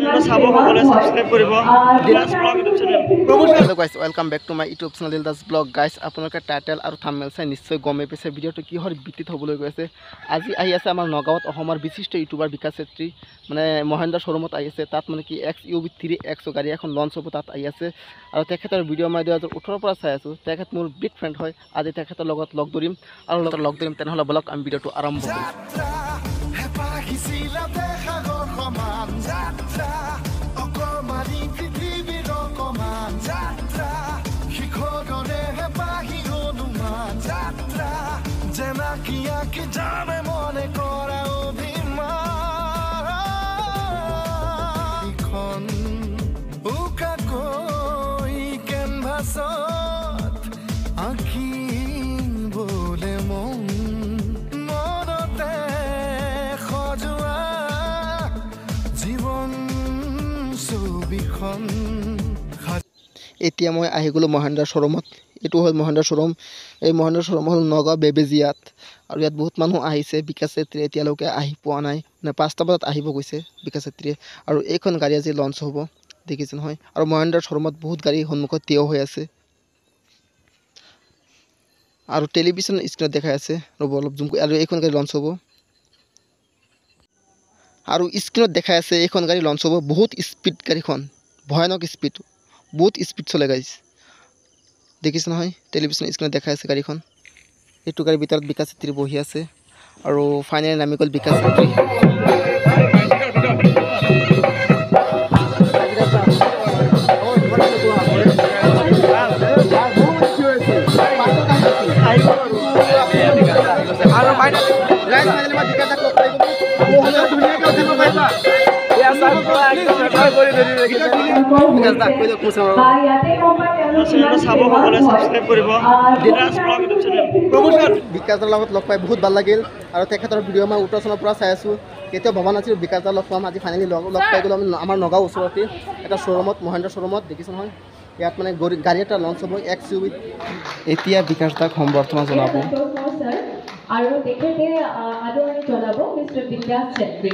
Hello guys, welcome back to my YouTube channel Dildas Vlog guys. আপোনালোকে title আৰু thumbnail চাই নিশ্চয় গমে পাইছে ভিডিওটো কিহৰ ভিত্তিত হ'বলৈ গৈ আছে। আজি আহি আছে আমাৰ নগাঁৱত অসমৰ বিশিষ্ট ইউটিউবাৰ বিকাশ চেত্ৰী মানে মহেন্দ্ৰ শ্বৰুমত আহি আছে। তাত মানে কি XUV3X গাড়ী এখন লঞ্চ হ'ব তাত আহি আছে আৰু তেখেতৰ ভিডিও মই 2018 পৰা চাই আছো। তেখেত মোৰ বিগ ফ্ৰেণ্ড হয়। আজি তেখেতৰ লগত লগ ধৰিম আৰু লগ ধৰিম তেনেহ'লে বলক আমি ভিডিওটো আৰম্ভ কৰিম। এতিয়া মই আহি গ'লো মহেন্দ্ৰ শ্বৰুমত। এইটো হ'ল মহেন্দ্ৰ শ্বৰুম। এই মহেন্দ্ৰ শ্বৰুম হ'ল নগাঁও বেবেজিয়াত আৰু ইয়াত বহুত মানুহ আহিছে। বিকাশ চেত্ৰী এতিয়ালৈকে আহি পোৱা নাই, মানে 5টা বজাত আহিব কৈছে বিকাশ চেত্ৰীয়ে। আৰু এইখন গাড়ী আজি লঞ্চ হ'ব দেখিছে নহয়। আৰু মহেন্দ্ৰ শ্বৰুমত বহুত গাড়ী সন্মুখত থিয় হৈ আছে আৰু টেলিভিছন স্ক্ৰীনত দেখাই আছে। ৰ'ব অলপ জুম কৰি, আৰু এইখন গাড়ী লঞ্চ হ'ব আৰু স্ক্ৰীনত দেখাই আছে এইখন গাড়ী লঞ্চ হ'ব। বহুত স্পীড গাড়ীখন, ভয়ানক স্পীড, বহুত স্পীড চলে গাড়ী দেখিছে নহয়। টেলিভিছন স্ক্ৰীনত দেখাই আছে গাড়ীখন। এইটো গাড়ীৰ ভিতৰত বিকাশ চেত্ৰী বহি আছে আৰু ফাইনেলি নামি গ'ল বিকাশ চেত্ৰী। বিকাশৰ লগত লগ পাই বহুত ভাল লাগিল আৰু তেখেতৰ ভিডিঅ' মই উত্তৰচনৰ পৰা চাই আছোঁ। কেতিয়াও ভবা নাছিলোঁ বিকাশদাৰ লগ পাম। আজি ফাইনেলি লগ পাই গ'লোঁ আমি আমাৰ নগাঁও ওচৰতে এটা শ্বৰুমত, মহেন্দ্ৰ শ্বৰুমত দেখিছোঁ নহয়। ইয়াত মানে গাড়ী এটা লঞ্চ হ'ব XUV। এতিয়া বিকাশদাক সম্বৰ্ধনা জনাব আৰু তেখেতে আদৰণি জনাব মিষ্টাৰ বিকাশ চেত্ৰী।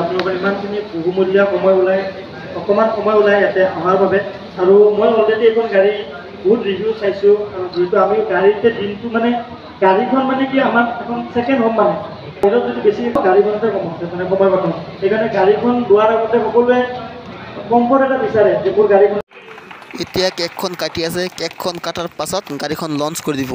আপোনালোকৰ ইমানখিনি বহুমূলীয়া সময় ওলাই অকণমান সময় ওলাই ইয়াতে অহাৰ বাবে। আৰু মই অলৰেডি এইখন গাড়ী বহুত ৰিভিউ চাইছোঁ আৰু যিহেতু আমি গাড়ীতে দিনটো মানে গাড়ীখন মানে কি আমাৰ এখন ছেকেণ্ড হোম মানে সেইটো যদি বেছি গাড়ীখনতে কম হৈছে মানে সময় কথা। সেইকাৰণে গাড়ীখন লোৱাৰ আগতে সকলোৱে কমফৰ্ট এটা বিচাৰে যে মোৰ গাড়ীখন। এতিয়া কেকখন কাটি আছে। কেকখন কাটাৰ পাছত গাড়ীখন লঞ্চ কৰি দিব।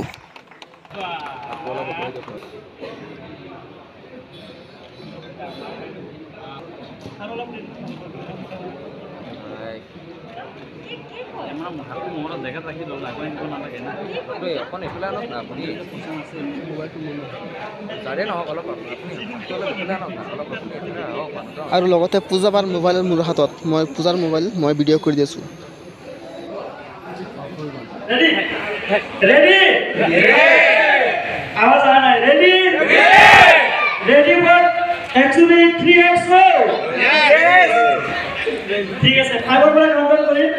আৰু লগতে পূজাবাৰ মোবাইল মোৰ হাতত, মই পূজাৰ মোবাইল মই ভিডিঅ' কৰি দিছোঁ। ঠিক আছে, 5ৰ পৰা কাউণ্ট কৰিম।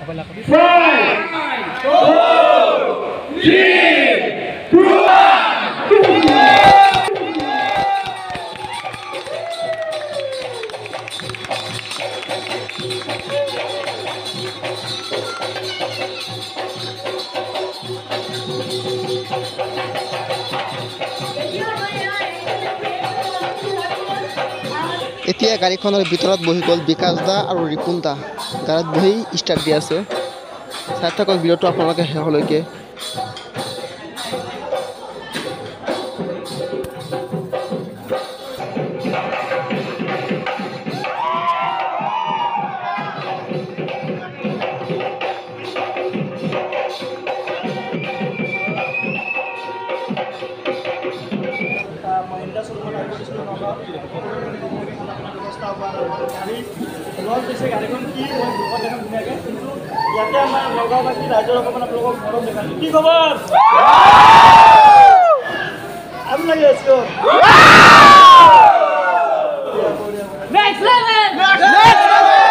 5 4 3 2 এতিয়া গাড়ীখনৰ ভিতৰত বহি গ'ল বিকাশ দা আৰু ৰিপুন দা। গাড়ীত বহি ষ্টাৰ্ট দি আছে। চাই থাকক ভিডিঅ'টো আপোনালোকে শেষলৈকে। লঞ্চ হৈছে গাড়ীখন কি মই দুখন দেখা ধুনীয়াকৈ, কিন্তু ইয়াতে আমাৰ নগাঁওবাসী ৰাইজৰ অকণমান আপোনালোকক মৰম দেখালোঁ। কি খবৰ? আমি লাগি আছোঁ। Next level!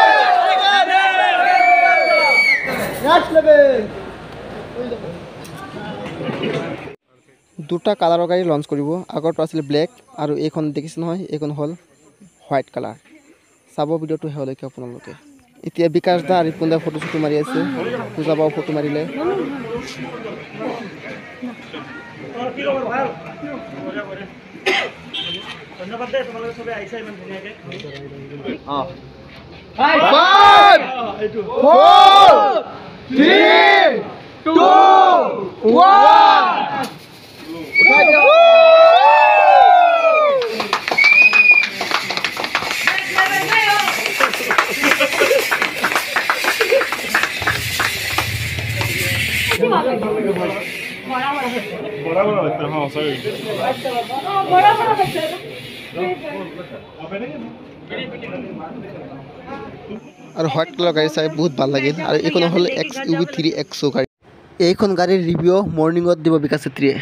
দুটা কালাৰৰ গাড়ী লঞ্চ কৰিব আগৰটো আছিল ব্লেক আৰু এইখন দেখিছে নহয় এইখন হ'ল হোৱাইট কালাৰ চাব ভিডিঅ'টো শেষলৈকে আপোনালোকে এতিয়া বিকাশ দা আৰু ৰিপুন দা ফটো চটো মাৰি আছে পূজাবাও ফটো মাৰিলে ধন্যবাদ দেই তোমালোকে চবে আহিছা ইমান ধুনীয়াকে আৰু হোৱাইট কালাৰ গাড়ী চাই বহুত ভাল লাগিল আৰু এইখন হ'ল XUV3 XO গাড়ী এইখন গাড়ীৰ ৰিভিউ মৰ্নিঙত দিব বিকাশ চেত্ৰীয়ে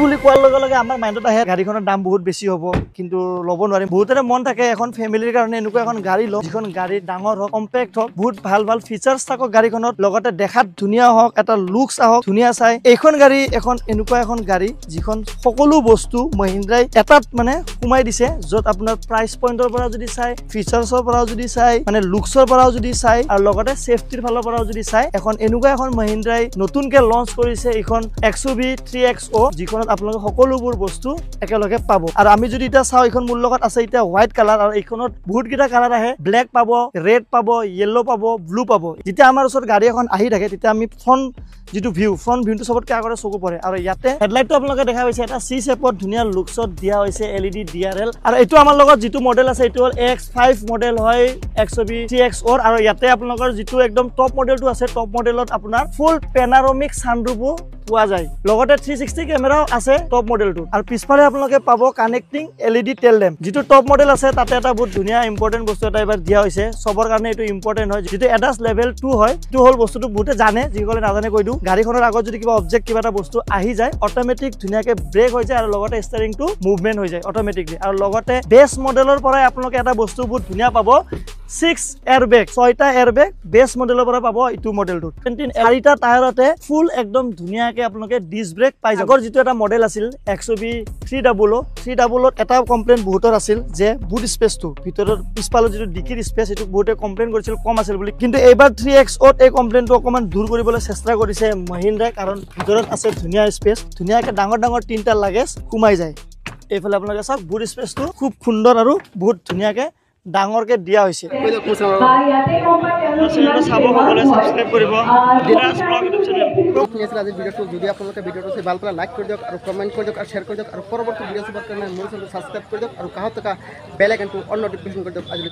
বুলি কোৱাৰ লগে লগে আমাৰ মাইণ্ডত আহে গাড়ীখনৰ দাম বহুত বেছি হ'ব কিন্তু ল'ব নোৱাৰিম বহুতৰে মন থাকে এখন ফেমিলিৰ কাৰণে এনেকুৱা এখন গাড়ী লওক যিখন গাড়ী ডাঙৰ হওক কম্পেক্ট হওক বহুত ভাল ভাল ফিচাৰ্ছ থাকক গাড়ীখনত লগতে দেখাত ধুনীয়া হওক এটা লুকছ আহক ধুনীয়া চাই এইখন গাড়ী এখন এনেকুৱা এখন গাড়ী যিখন সকলো বস্তু মহিন্দ্ৰাই এটাত মানে সোমাই দিছে য'ত আপোনাৰ প্ৰাইচ পইণ্টৰ পৰা যদি চাই ফিচাৰ্ছৰ পৰাও যদি চাই মানে লুকছৰ পৰাও যদি চাই আৰু লগতে সেফটিৰ ফালৰ পৰাও যদি চাই এখন এনেকুৱা এখন মহিন্দ্ৰাই নতুনকে লঞ্চ কৰিছে এইখন XUV3XO যিখনত আপোনালোকে সকলোবোৰ বস্তু একেলগে পাব আৰু আমি যদি এটা চাওঁ এইখন মোৰ লগত আছে এতিয়া হোৱাইট কালাৰ আৰু এইখনত বহুত কেইটা কালাৰ আহে ব্লেক পাব ৰেড পাব য়েল্লো পাব ব্লু পাব যেতিয়া আমাৰ ওচৰত গাড়ী এখন আহি থাকে তেতিয়া আমি ফ্ৰণ্ট যিটো ফ্ৰণ্ট ভিউটো চবতকৈ আগতে চকু পৰে আৰু ইয়াতে হেডলাইটটো আপোনালোকে দেখা পাইছে এটা চি শেপত ধুনীয়া লুকছত দিয়া হৈছে LED DRL আৰু এইটো আমাৰ লগত যিটো মডেল আছে এইটো হ'ল X5 মডেল হয় XUV3XO আৰু ইয়াতে আপোনালোকৰ যিটো একদম টপ মডেলটো আছে টপ মডেলত আপোনাৰ ফুল পেনাৰমিক সানৰুফো পোৱা যায় লগতে 360 কেমেৰাও আছে টপ মডেলটো আৰু পিছফালে আপোনালোকে পাব কানেক্টিং LED টেল লেম্প যিটো টপ মডেল আছে তাতে এটা বহুত ধুনীয়া ইম্পৰ্টেণ্ট বস্তু এটা এবাৰ দিয়া হৈছে সবৰ কাৰণে এইটো ইম্পৰ্টেণ্ট হয় যিটো এডাছ লেভেল 2 হয় এইটো হ'ল বস্তুটো বহুতে জানে যিসকলে নাজানে কৈ দিওঁ গাড়ীখনৰ আগত যদি কিবা অবজেক্ট কিবা এটা বস্তু আহি যায় অট'মেটিক ধুনীয়াকে ব্ৰেক হৈ যায় আৰু লগতে ষ্টাৰিংটো মুভমেণ্ট হৈ যায় অট'মেটিকলি আৰু লগতে বেছ মডেলৰ পৰাই আপোনালোকে এটা বস্তু বহুত ধুনীয়া পাব 6 এয়াৰবেগ 6টা এয়াৰবেগ বেছ মডেলৰ পৰা পাব এইটো মডেলটো 4টা টায়াৰতে ফুল একদম ধুনীয়াকে আপোনালোকে ডিস্ক ব্ৰেক পাই যাব আগৰ যিটো এটা মডেল আছিল XUV300 এটা কমপ্লেইন বহুতৰ আছিল যে বুট স্পেচটো ভিতৰৰ পিছফালৰ যিটো ডিকিৰ স্পেচ এইটো বহুতে কমপ্লেইন কৰিছিল কম আছিল বুলি কিন্তু এইবাৰ 3XOত এই কমপ্লেইনটো অকমান দূৰ কৰিবলৈ চেষ্টা কৰিছে মহিন্দ্ৰাই কাৰণ ভিতৰত আছে ধুনীয়া স্পেচ ধুনীয়াকে ডাঙৰ ডাঙৰ 3টা লাগেজ সোমাই যায় এইফালে আপোনালোকে চাওক বুট স্পেচটো খুব সুন্দৰ আৰু বহুত ধুনীয়াকে ডাঙৰকে দিয়া হৈছে চাব সকলোৱে সাবস্ক্ৰাইব কৰিব ডিলাৰ্ছ ব্লগ ইউটিউব চেনেল আজিৰ ভিডিঅ'টো যদি আপোনালোকে ভিডিঅ'টো চাই ভাল পালে লাইক কৰি দিয়ক আৰু কমেণ্ট কৰি দিয়ক আৰু শ্বেয়াৰ কৰি দিয়ক আৰু পৰৱৰ্তী ভিডিঅ' চাবৰ কাৰণে মোৰ চেনেলটো সাবস্ক্ৰাইব কৰি দিয়ক আৰু কাষত থকা বেল আইকনটো অন নটিফিকেশ্যন কৰি দিয়ক